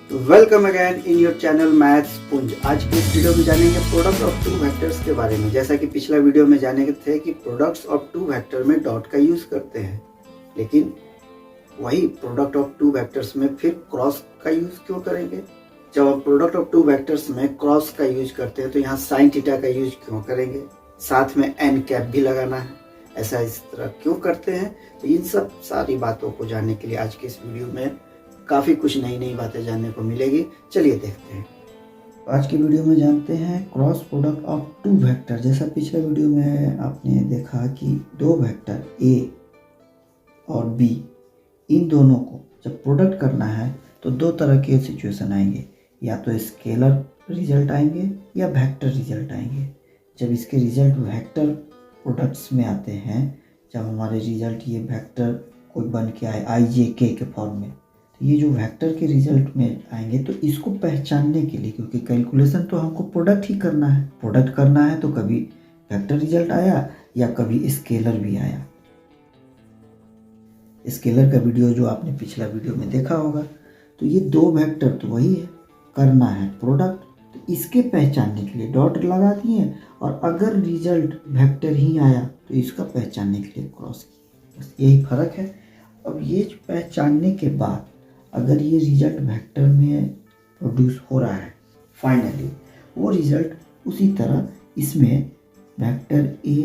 Welcome again in your channel maths पुंज। आज की इस वीडियो में जानेंगे प्रोडक्ट ऑफ टू वेक्टर्स के बारे में। जैसा कि पिछला वीडियो में जाने थे कि प्रोडक्ट्स ऑफ टू वेक्टर में डॉट का यूज करते हैं, लेकिन वही प्रोडक्ट ऑफ टू वेक्टर्स में फिर क्रॉस का यूज क्यों करेंगे। जब आप प्रोडक्ट ऑफ टू वेक्टर्स में क्रॉस का यूज करते हैं तो यहाँ साइन थीटा का यूज क्यों करेंगे, साथ में एन कैप भी लगाना है, ऐसा इस तरह क्यों करते हैं। तो इन सब सारी बातों को जानने के लिए आज के इस वीडियो में काफ़ी कुछ नई नई बातें जानने को मिलेगी। चलिए देखते हैं। आज की वीडियो में जानते हैं cross product of two vector. जैसा पिछले वीडियो में आपने देखा कि दो वेक्टर ए और बी, इन दोनों को जब प्रोडक्ट करना है तो दो तरह के सिचुएशन आएंगे, या तो स्केलर रिजल्ट आएंगे या वेक्टर रिजल्ट आएंगे। जब इसके रिजल्ट वेक्टर प्रोडक्ट्स में आते हैं, जब हमारे रिजल्ट ये वेक्टर कोई बन के आए आई जे के फॉर्म में, तो ये जो वेक्टर के रिजल्ट में आएंगे तो इसको पहचानने के लिए, क्योंकि कैलकुलेशन तो हमको प्रोडक्ट ही करना है, प्रोडक्ट करना है तो कभी वेक्टर रिजल्ट आया या कभी स्केलर भी आया। स्केलर का वीडियो जो आपने पिछला वीडियो में देखा होगा, तो ये दो वेक्टर तो वही है, करना है प्रोडक्ट, तो इसके पहचानने के लिए डॉट लगा दिए, और अगर रिजल्ट वेक्टर ही आया तो इसका पहचानने के लिए क्रॉस किया। बस यही फर्क है। अब ये पहचानने के बाद अगर ये रिजल्ट वेक्टर में प्रोड्यूस हो रहा है, फाइनली वो रिजल्ट उसी तरह इसमें वेक्टर ए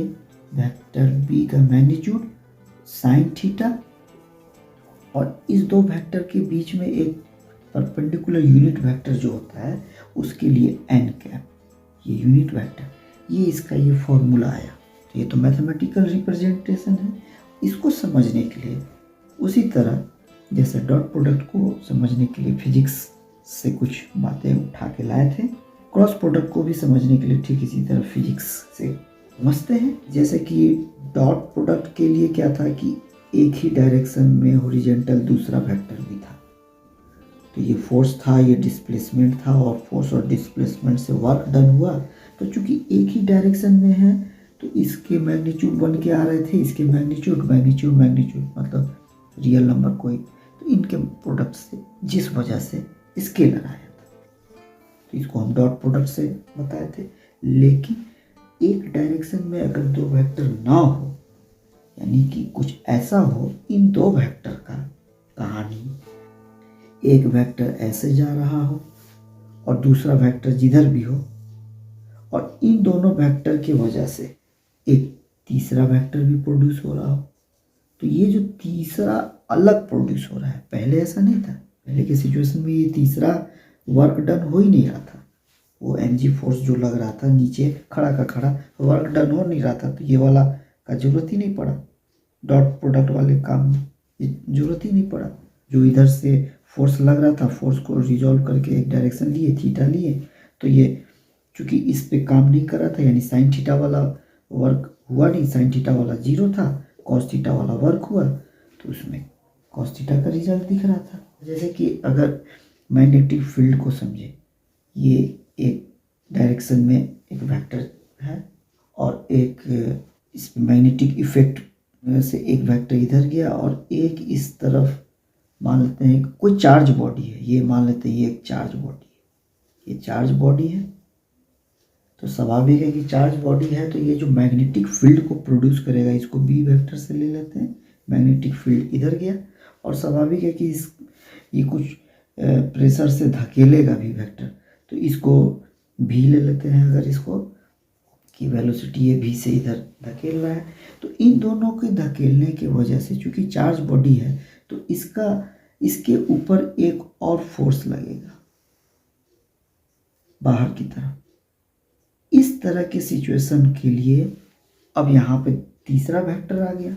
वेक्टर बी का मैग्नीट्यूड साइन थीटा, और इस दो वेक्टर के बीच में एक परपेंडिकुलर यूनिट वेक्टर जो होता है उसके लिए एन कैप, ये यूनिट वेक्टर, ये इसका ये फॉर्मूला आया। तो ये तो मैथमेटिकल रिप्रेजेंटेशन है। इसको समझने के लिए उसी तरह जैसे डॉट प्रोडक्ट को समझने के लिए फिजिक्स से कुछ बातें उठा के लाए थे, क्रॉस प्रोडक्ट को भी समझने के लिए ठीक इसी तरह फिजिक्स से समझते हैं। जैसे कि डॉट प्रोडक्ट के लिए क्या था कि एक ही डायरेक्शन में हॉरिजॉन्टल दूसरा वेक्टर भी था, तो ये फोर्स था, ये डिस्प्लेसमेंट था, और फोर्स और डिस्प्लेसमेंट से वर्क डन हुआ। तो चूंकि एक ही डायरेक्शन में है तो इसके मैग्नीट्यूड बन के आ रहे थे, इसके मैग्नीट्यूड मतलब रियल नंबर कोई, तो इनके प्रोडक्ट से जिस वजह से स्केलर आया था, तो इसको हम डॉट प्रोडक्ट से बताए थे। लेकिन एक डायरेक्शन में अगर दो वेक्टर ना हो, यानी कि कुछ ऐसा हो इन दो वेक्टर का कहानी, एक वेक्टर ऐसे जा रहा हो और दूसरा वेक्टर जिधर भी हो, और इन दोनों वेक्टर की वजह से एक तीसरा वेक्टर भी प्रोड्यूस हो रहा हो, तो ये जो तीसरा अलग प्रोड्यूस हो रहा है, पहले ऐसा नहीं था। पहले के सिचुएशन में ये तीसरा वर्क डन हो ही नहीं रहा था, वो mg फोर्स जो लग रहा था नीचे खड़ा का खड़ा वर्क डन हो नहीं रहा था, तो ये वाला का जरूरत ही नहीं पड़ा, डॉट प्रोडक्ट वाले काम में जरूरत ही नहीं पड़ा। जो इधर से फोर्स लग रहा था, फोर्स को रिजॉल्व करके एक डायरेक्शन लिए, थीटा लिए, तो ये चूंकि इस पे काम नहीं कर रहा था, यानी साइन थीटा वाला वर्क हुआ नहीं, साइन थीटा वाला जीरो था, कॉस थीटा वाला वर्क हुआ, तो उसमें कॉस थीटा का रिजल्ट दिख रहा था। जैसे कि अगर मैग्नेटिक फील्ड को समझे, ये एक डायरेक्शन में एक वेक्टर है और एक इस मैग्नेटिक इफेक्ट से एक वेक्टर इधर गया और एक इस तरफ, मान लेते हैं कोई चार्ज बॉडी है, ये मान लेते हैं ये एक चार्ज बॉडी है, ये चार्ज बॉडी है, तो स्वाभाविक है कि चार्ज बॉडी है तो ये जो मैग्नेटिक फील्ड को प्रोड्यूस करेगा, इसको बी वेक्टर से ले लेते हैं। मैग्नेटिक फील्ड इधर गया और स्वाभाविक है कि ये कुछ प्रेशर से धकेलेगा भी वेक्टर, तो इसको भी ले लेते हैं। अगर इसको की वेलोसिटी है भी से इधर धकेल रहा है, तो इन दोनों के धकेलने की वजह से चूंकि चार्ज बॉडी है तो इसके ऊपर एक और फोर्स लगेगा बाहर की तरफ। इस तरह के सिचुएशन के लिए अब यहाँ पे तीसरा वेक्टर आ गया,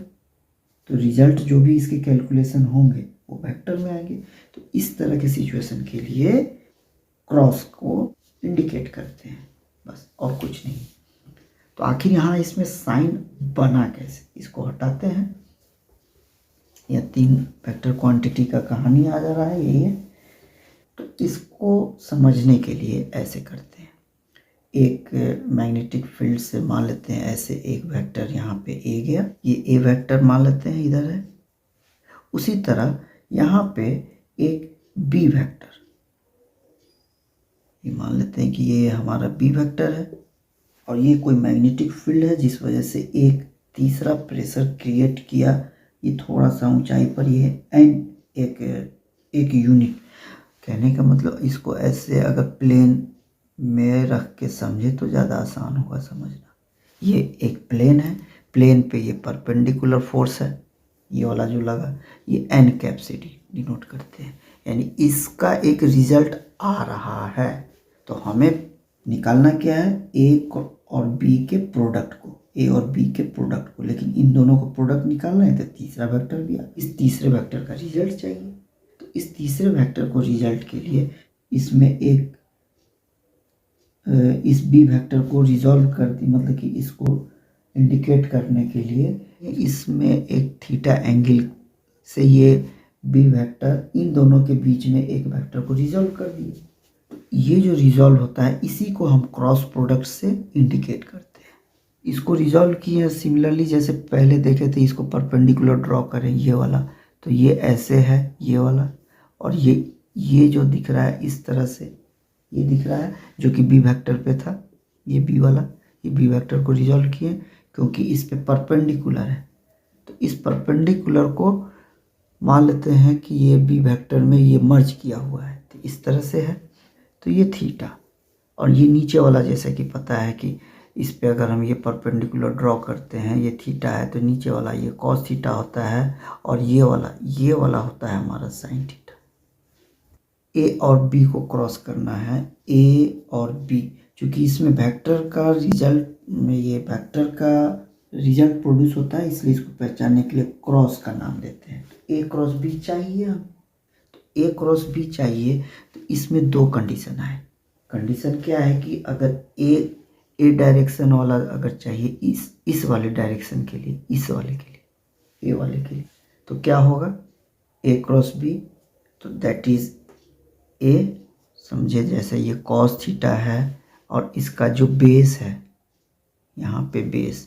तो रिजल्ट जो भी इसके कैलकुलेशन होंगे वो वेक्टर में आएंगे। तो इस तरह के सिचुएशन के लिए क्रॉस को इंडिकेट करते हैं, बस और कुछ नहीं। तो आखिर यहाँ इसमें साइन बना कैसे, इसको हटाते हैं। यह तीन वेक्टर क्वांटिटी का कहानी आ जा रहा है, यही है। तो इसको समझने के लिए ऐसे करते हैं, एक मैग्नेटिक फील्ड से मान लेते हैं ऐसे एक वेक्टर यहाँ पे ए गया, ये ए वेक्टर मान लेते हैं इधर है। उसी तरह यहाँ पे एक बी वेक्टर, लेते हैं कि ये हमारा बी वेक्टर है और ये कोई मैग्नेटिक फील्ड है जिस वजह से एक तीसरा प्रेशर क्रिएट किया। ये थोड़ा सा ऊंचाई पर ये एन एक यूनिट, कहने का मतलब इसको ऐसे अगर प्लेन में रख के समझे तो ज़्यादा आसान होगा समझना। ये एक प्लेन है, प्लेन पे ये परपेंडिकुलर फोर्स है, ये वाला जो लगा, ये एन कैप से डिनोट करते हैं, यानी इसका एक रिजल्ट आ रहा है। तो हमें निकालना क्या है, ए और बी के प्रोडक्ट को, ए और बी के प्रोडक्ट को, लेकिन इन दोनों को प्रोडक्ट निकालना है तो तीसरा वेक्टर भी इस तीसरे वेक्टर का रिजल्ट चाहिए। तो इस तीसरे वेक्टर को रिजल्ट के लिए इसमें एक इस बी वेक्टर को रिजॉल्व कर दी, मतलब कि इसको इंडिकेट करने के लिए इसमें एक थीटा एंगल से ये बी वेक्टर इन दोनों के बीच में एक वेक्टर को रिजॉल्व कर दिए। तो ये जो रिजॉल्व होता है इसी को हम क्रॉस प्रोडक्ट से इंडिकेट करते हैं। इसको रिजॉल्व किए हैं सिमिलरली जैसे पहले देखे थे, इसको परपेंडिकुलर ड्रॉ करें ये वाला, तो ये ऐसे है ये वाला, और ये जो दिख रहा है इस तरह से ये दिख रहा है जो कि बी वेक्टर पे था, ये बी वाला, ये बी वेक्टर को रिजॉल्व किए क्योंकि इस पे परपेंडिकुलर है। तो इस परपेंडिकुलर को मान लेते हैं कि ये बी वेक्टर में ये मर्ज किया हुआ है, तो इस तरह से है। तो ये थीटा, और ये नीचे वाला जैसे कि पता है कि इस पे अगर हम ये परपेंडिकुलर ड्रॉ करते हैं, ये थीटा है तो नीचे वाला ये कॉस थीटा होता है, और ये वाला होता है हमारा साइन थीटा। ए और बी को क्रॉस करना है, ए और बी, क्योंकि इसमें वेक्टर का रिजल्ट में ये वेक्टर का रिजल्ट प्रोड्यूस होता है, इसलिए इसको पहचानने के लिए क्रॉस का नाम देते हैं। ए क्रॉस बी चाहिए हम, तो ए क्रॉस बी चाहिए, तो इसमें दो कंडीशन है। कंडीशन क्या है कि अगर ए डायरेक्शन वाला अगर चाहिए इस वाले डायरेक्शन के लिए, इस वाले के लिए, ए वाले के लिए, तो क्या होगा, ए क्रॉस बी, तो दैट इज ए, समझे जैसे ये कॉस थीटा है और इसका जो बेस है यहाँ पे बेस,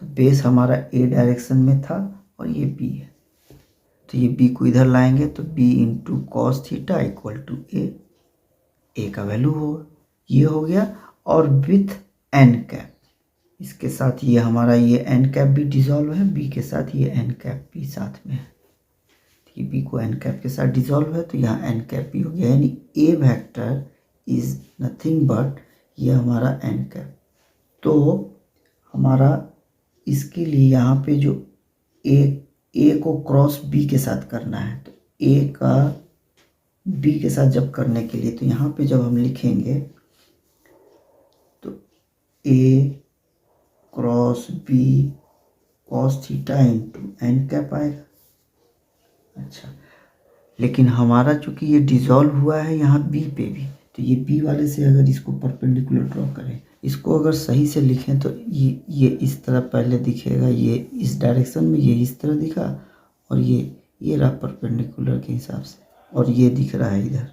तो बेस हमारा ए डायरेक्शन में था और ये बी है, तो ये बी को इधर लाएंगे तो B into cos theta equal to A का वैल्यू होगा, ये हो गया। और विथ एन कैप, इसके साथ ये हमारा ये एन कैप भी डिजॉल्व है, बी के साथ ये एन कैप भी साथ में है, ये बी को एन कैप के साथ डिजॉल्व है तो यहाँ एन कैप भी हो गया, यानी ए वेक्टर इज नथिंग बट ये हमारा एन कैप। तो हमारा इसके लिए यहाँ पे जो ए को क्रॉस बी के साथ करना है, तो ए का बी के साथ जब करने के लिए, तो यहाँ पे जब हम लिखेंगे तो A cross B cos theta into N cap आएगा। अच्छा, लेकिन हमारा चूंकि ये डिजॉल्व हुआ है यहाँ बी पे भी, तो ये बी वाले से अगर इसको परपेंडिकुलर ड्रॉ करें, इसको अगर सही से लिखें तो ये इस तरह पहले दिखेगा, ये इस डायरेक्शन में ये इस तरह दिखा, और ये रहा परपेंडिकुलर के हिसाब से, और ये दिख रहा है इधर।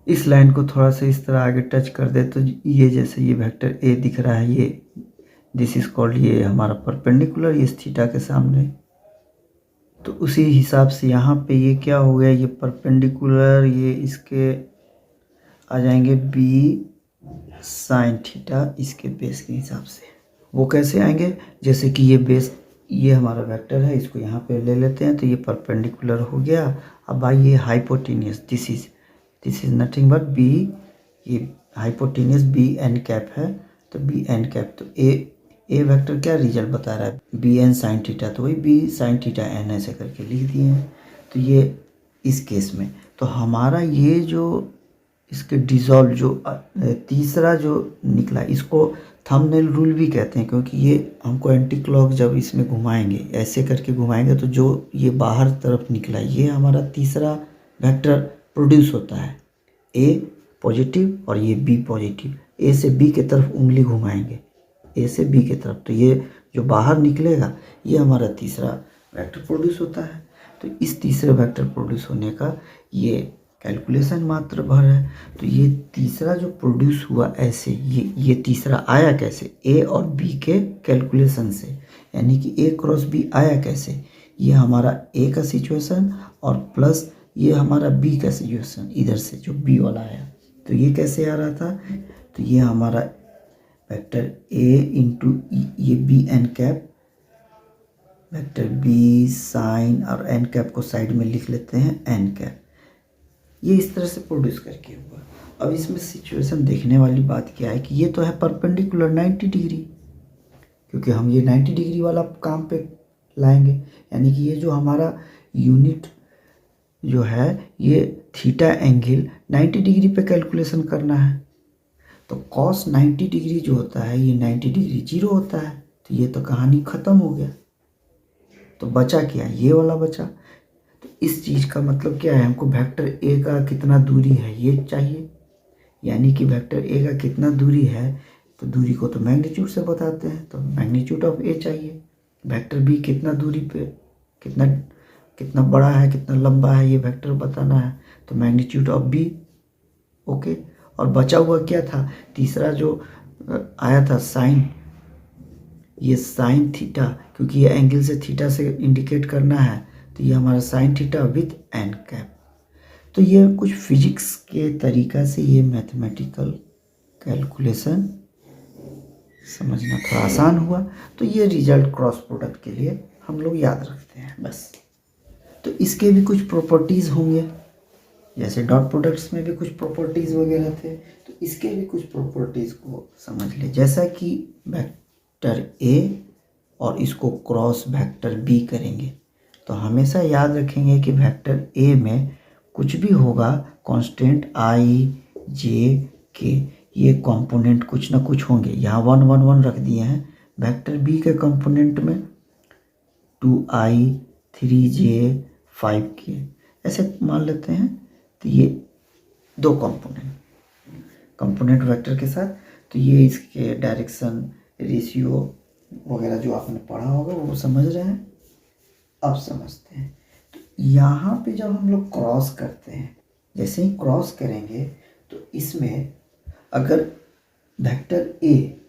इस लाइन को थोड़ा सा इस तरह आगे टच कर दे तो ये जैसे ये वेक्टर ए दिख रहा है, ये दिस इज कॉल्ड, ये हमारा परपेंडिकुलर, ये थीटा के सामने। तो उसी हिसाब से यहाँ पे ये क्या हो गया, ये परपेंडिकुलर, ये इसके आ जाएंगे बी साइन थीटा इसके बेस के हिसाब से। वो कैसे आएंगे, जैसे कि ये बेस, ये हमारा वेक्टर है, इसको यहाँ पे ले लेते हैं तो ये परपेंडिकुलर हो गया। अब भाई ये hypotenuse, this is nothing but B, ये हाइपोटेनियस बी एन कैप है, तो बी एन कैप, तो ए वेक्टर क्या रिजल्ट बता रहा है, बी एन साइन थीटा, तो वही बी साइन थीटा एन ऐसे करके लिख दिए हैं। तो ये इस केस में तो हमारा ये जो इसके डिज़ोल्व जो तीसरा जो निकला, इसको थंबनेल रूल भी कहते हैं, क्योंकि ये हमको एंटी क्लॉक जब इसमें घुमाएंगे, ऐसे करके घुमाएंगे, तो जो ये बाहर तरफ निकला ये हमारा तीसरा वेक्टर प्रोड्यूस होता है, ए पॉजिटिव और ये बी पॉजिटिव, ए से बी के तरफ उंगली घुमाएंगे, ए से बी की तरफ, तो ये जो बाहर निकलेगा ये हमारा तीसरा वेक्टर प्रोड्यूस होता है। तो इस तीसरे वेक्टर प्रोड्यूस होने का ये कैलकुलेशन मात्र भर है। तो ये तीसरा जो प्रोड्यूस हुआ ऐसे, ये तीसरा आया कैसे, ए और बी के कैलकुलेशन से, यानी कि ए क्रॉस बी आया कैसे, ये हमारा ए का सिचुएशन और प्लस ये हमारा बी का सिचुएशन इधर से जो बी वाला आया, तो ये कैसे आ रहा था, तो ये हमारा वेक्टर ए इंटू ये B N cap, vector B sine और एन कैप को साइड में लिख लेते हैं एन कैप, ये इस तरह से प्रोड्यूस करके हुआ। अब इसमें सिचुएशन देखने वाली बात क्या है कि ये तो है परपेंडिकुलर 90 डिग्री, क्योंकि हम ये 90 डिग्री वाला काम पे लाएंगे, यानी कि ये जो हमारा यूनिट जो है ये थीटा एंगल 90 डिग्री पे कैलकुलेशन करना है। तो कॉस 90 डिग्री जो होता है ये 90 डिग्री जीरो होता है, तो ये तो कहानी ख़त्म हो गया। तो बचा क्या, ये वाला बचा। तो इस चीज़ का मतलब क्या है, हमको वेक्टर ए का कितना दूरी है ये चाहिए, यानी कि वेक्टर ए का कितना दूरी है, तो दूरी को तो मैग्नीट्यूड से बताते हैं, तो मैग्नीट्यूड ऑफ ए चाहिए। वेक्टर बी कितना दूरी पे कितना बड़ा है, कितना लंबा है, ये वेक्टर बताना है, तो मैग्नीट्यूड ऑफ बी। ओके, और बचा हुआ क्या था, तीसरा जो आया था साइन, ये साइन थीटा, क्योंकि ये एंगल से थीटा से इंडिकेट करना है, तो ये हमारा sine theta with an cap. तो ये कुछ फिजिक्स के तरीका से ये मैथमेटिकल कैलकुलेशन समझना थोड़ा आसान हुआ। तो ये रिजल्ट क्रॉस प्रोडक्ट के लिए हम लोग याद रखते हैं बस। तो इसके भी कुछ प्रॉपर्टीज़ होंगे, जैसे डॉट प्रोडक्ट्स में भी कुछ प्रॉपर्टीज़ वगैरह थे, तो इसके भी कुछ प्रॉपर्टीज़ को समझ ले। जैसा कि वेक्टर ए और इसको क्रॉस वेक्टर बी करेंगे, तो हमेशा याद रखेंगे कि वेक्टर ए में कुछ भी होगा कांस्टेंट आई जे के, ये कंपोनेंट कुछ ना कुछ होंगे। यहाँ 1 1 1 रख दिए हैं। वेक्टर बी के कंपोनेंट में 2i 3j 5k ऐसे मान लेते हैं। तो ये दो कंपोनेंट वेक्टर के साथ, तो ये इसके डायरेक्शन रेशियो वगैरह जो आपने पढ़ा होगा वो समझ रहे हैं, अब समझते हैं। तो यहाँ पे जब हम लोग क्रॉस करते हैं, जैसे ही क्रॉस करेंगे तो इसमें अगर वेक्टर ए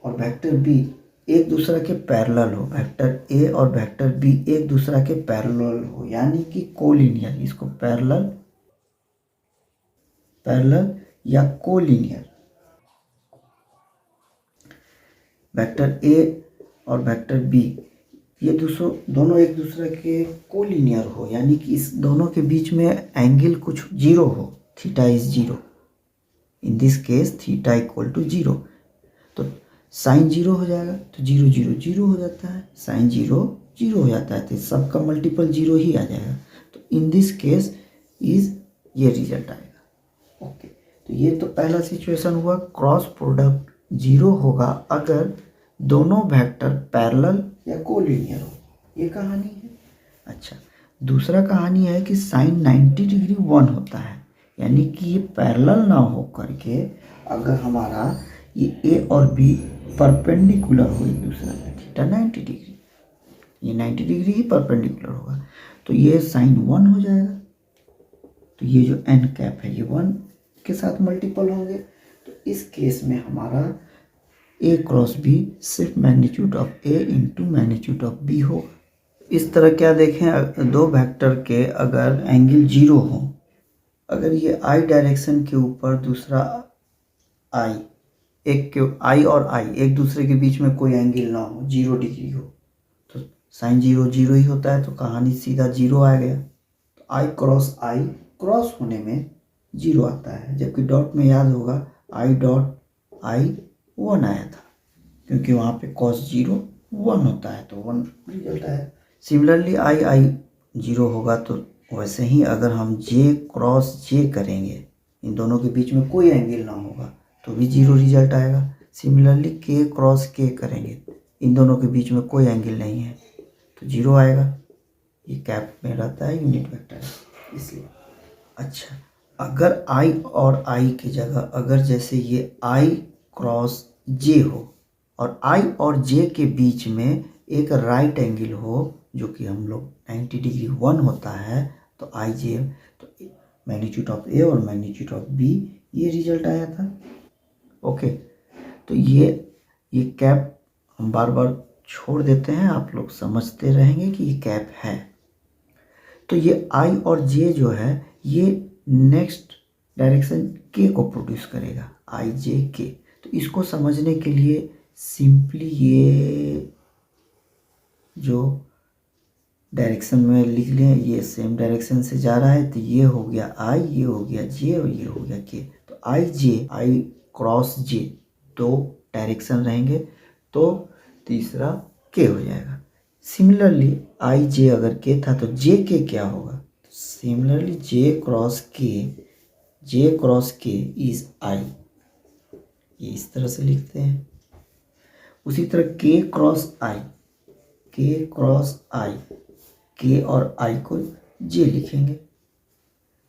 और वेक्टर बी एक दूसरे के पैरेलल हो, वेक्टर ए और वेक्टर बी एक दूसरे के पैरेलल हो, यानी कि कोलिनियर, इसको पैरेलल या कोलिनियर, वेक्टर ए और वेक्टर बी ये दोनों एक दूसरे के कोलिनियर हो, यानी कि इस दोनों के बीच में एंगल कुछ जीरो हो, theta is zero, in this case theta equal to zero, तो साइन जीरो हो जाएगा, तो जीरो जीरो जीरो हो जाता है, साइन जीरो जीरो हो जाता है, तो सबका मल्टीपल जीरो ही आ जाएगा। तो इन दिस केस इज ये रिजल्ट आएगा। ओके, तो ये तो पहला सिचुएशन हुआ, क्रॉस प्रोडक्ट जीरो होगा अगर दोनों वेक्टर पैरेलल या कोलिनियर हो, ये कहानी है। अच्छा, दूसरा कहानी है कि साइन 90 डिग्री 1 होता है, यानी कि ये पैरेलल ना हो करके अगर हमारा ये ए और बी परपेंडिकुलर हो एक दूसरे में, थीटा 90 डिग्री, ये 90 डिग्री ही परपेंडिकुलर होगा, तो ये साइन 1 हो जाएगा। तो ये जो एन कैप है ये 1 के साथ मल्टीपल होंगे, तो इस केस में हमारा ए क्रॉस बी सिर्फ magnitude of A into magnitude of B होगा। इस तरह क्या देखें, दो वेक्टर के अगर एंगल जीरो हो, अगर ये आई डायरेक्शन के ऊपर दूसरा आई, आई और आई एक दूसरे के बीच में कोई एंगल ना हो, 0 डिग्री हो, तो साइन जीरो जीरो ही होता है, तो कहानी सीधा जीरो आ गया। तो आई क्रॉस होने में जीरो आता है, जबकि डॉट में याद होगा आई डॉट आई 1 आया था, क्योंकि वहाँ पे कॉस 0 1 होता है, तो 1 रिजल्ट आया। सिमिलरली आई जीरो होगा, तो वैसे ही अगर हम जे क्रॉस जे करेंगे, इन दोनों के बीच में कोई एंगल ना होगा, तो भी 0 रिजल्ट आएगा। सिमिलरली के क्रॉस के करेंगे, इन दोनों के बीच में कोई एंगल नहीं है, तो 0 आएगा। ये कैप में रहता है, यूनिट वेक्टर है इसलिए। अच्छा, अगर आई और आई की जगह अगर जैसे ये आई क्रॉस जे हो और आई और जे के बीच में एक राइट एंगल हो, जो कि हम लोग 90 डिग्री 1 होता है, तो आई जे, तो मैग्नीट्यूड ऑफ ए और मैग्नीट्यूड ऑफ बी, ये रिजल्ट आया था। ओके, तो ये कैप हम बार बार छोड़ देते हैं, आप लोग समझते रहेंगे कि ये कैप है। तो ये आई और जे जो है ये नेक्स्ट डायरेक्शन के को प्रोड्यूस करेगा, आई जे के। तो इसको समझने के लिए सिंपली ये जो डायरेक्शन में लिख लें, ये सेम डायरेक्शन से जा रहा है, तो ये हो गया आई, ये हो गया जे और ये हो गया के। तो आई जे, आई क्रॉस जे, दो डायरेक्शन रहेंगे तो तीसरा के हो जाएगा। सिमिलरली आई जे अगर के था तो जे के क्या होगा, सिमिलरली जे क्रॉस के इज आई, ये इस तरह से लिखते हैं। उसी तरह के क्रॉस आई, के और आई को जे लिखेंगे।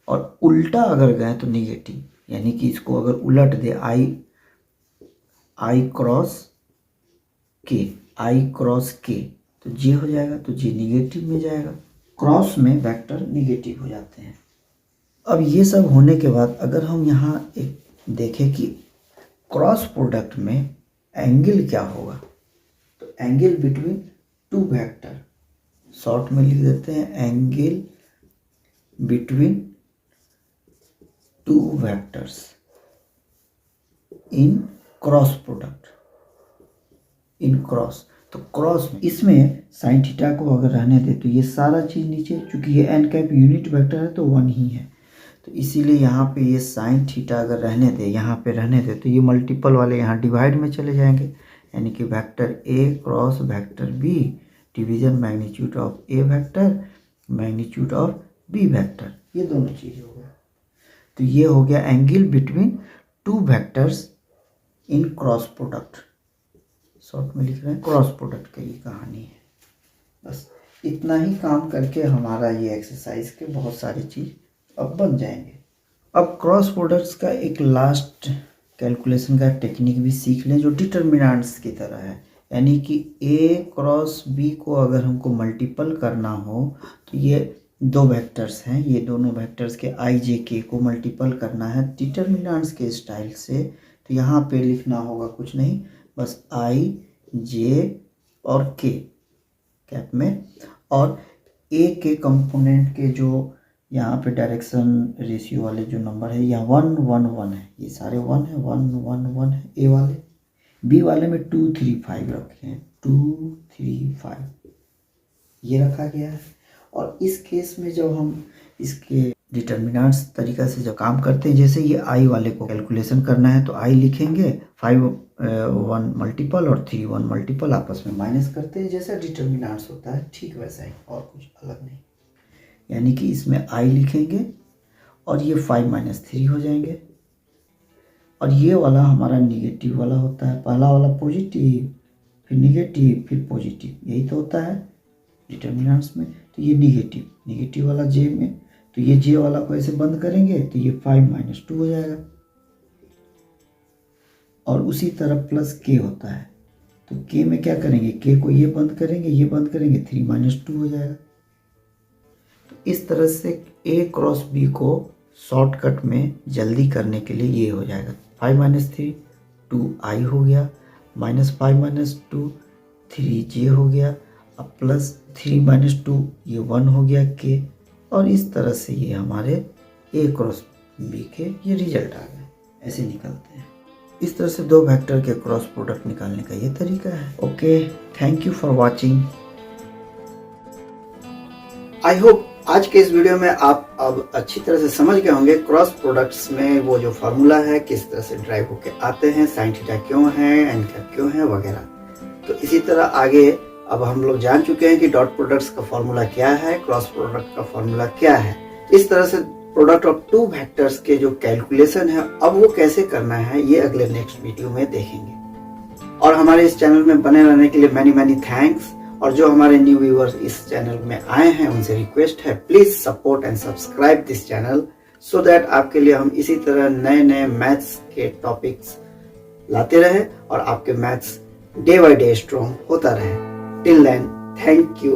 और उल्टा अगर गए तो निगेटिव, यानी कि इसको अगर उलट दे, आई क्रॉस के तो जे हो जाएगा, तो जे निगेटिव में जाएगा। क्रॉस में वेक्टर निगेटिव हो जाते हैं। अब ये सब होने के बाद अगर हम यहाँ एक देखें कि क्रॉस प्रोडक्ट में एंगल क्या होगा, तो angle between to vector, short में लिख देते हैं angle between two vectors in cross product, in cross. तो क्रॉस में इसमें साइन थीटा को अगर रहने दे तो ये सारा चीज़ नीचे, चूंकि ये एन कैप यूनिट वेक्टर है तो 1 ही है, तो इसीलिए यहाँ पे ये साइन थीटा अगर रहने दे, यहाँ पे रहने दे, तो ये मल्टीपल वाले यहाँ डिवाइड में चले जाएंगे, यानी कि vector A cross vector B division magnitude of A vector magnitude of B vector, ये दोनों चीज़ हो गया। तो ये हो गया angle between two vectors in cross product, short में लिख रहे हैं क्रॉस प्रोडक्ट की ये कहानी है। बस इतना ही काम करके हमारा ये एक्सरसाइज के बहुत सारी चीज़ अब बन जाएंगे। अब क्रॉस प्रोडक्ट्स का एक लास्ट कैलकुलेशन का टेक्निक भी सीख लें जो डिटर्मिनेंट्स की तरह है, यानी कि ए क्रॉस बी को अगर हमको मल्टीपल करना हो तो ये दो वेक्टर्स हैं, ये दोनों वेक्टर्स के आई जे के को मल्टीपल करना है डिटर्मिनेंट्स के स्टाइल से। तो यहाँ पे लिखना होगा कुछ नहीं, बस आई जे और के कैप में, और ए के कंपोनेंट के जो यहाँ पे डायरेक्शन रेशियो वाले जो नंबर है, यहाँ 1 1 1 है, ये सारे 1 है, 1 1 1 है ए वाले। बी वाले में 2 3 5 रखे हैं, 2 3 5 ये रखा गया है। और इस केस में जब हम इसके डिटर्मिनेंट्स तरीका से जब काम करते हैं, जैसे ये आई वाले को कैलकुलेशन करना है तो आई लिखेंगे 5 1 मल्टीपल और 3 1 मल्टीपल, आपस में माइनस करते हैं, जैसा डिटर्मिनेंट्स होता है ठीक वैसा ही, और कुछ अलग नहीं। यानी कि इसमें आई लिखेंगे और ये 5 - 3 हो जाएंगे, और ये वाला हमारा निगेटिव वाला होता है, पहला वाला पॉजिटिव फिर निगेटिव फिर पॉजिटिव, यही तो होता है डिटर्मिनेंट्स में। तो ये निगेटिव वाला जे में, तो ये जे वाला को ऐसे बंद करेंगे तो ये 5 - 2 हो जाएगा, और उसी तरह प्लस के होता है, तो के में क्या करेंगे, के को ये बंद करेंगे 3 - 2 हो जाएगा। तो इस तरह से ए क्रॉस बी को शॉर्टकट में जल्दी करने के लिए ये हो जाएगा 5 - 3 2 आई हो गया, -5 - 2 3 जे हो गया, अब प्लस 3 - 2 ये 1 हो गया के, और इस तरह से ये हमारे ए क्रॉस बी के ये रिजल्ट आ गए, ऐसे निकलते हैं। इस तरह से दो वेक्टर के क्रॉस प्रोडक्ट निकालने का ये तरीका है। Okay, thank you for watching. I hope आज के इस वीडियो में आप अब अच्छी तरह से समझ गए होंगे क्रॉस प्रोडक्ट्स में वो जो फार्मूला है किस तरह से ड्राइव होके आते हैं, साइन थीटा क्यों है, एन कैप क्यों है वगैरह। तो इसी तरह आगे अब हम लोग जान चुके हैं कि डॉट प्रोडक्ट्स का फॉर्मूला क्या है, क्रॉस प्रोडक्ट का फॉर्मूला क्या है। इस तरह से प्रोडक्ट ऑफ टू वेक्टर्स के जो कैलकुलेशन है अब वो कैसे करना है ये अगले नेक्स्ट वीडियो में देखेंगे। और हमारे इस चैनल में बने रहने के लिए मैनी थैंक्स। और जो हमारे न्यू व्यूअर्स इस चैनल में आए हैं उनसे रिक्वेस्ट है, please support and subscribe this channel so that आपके लिए हम इसी तरह नए मैथ्स के टॉपिक्स लाते रहे और आपके maths day by day strong होता रहे। Till then, thank you.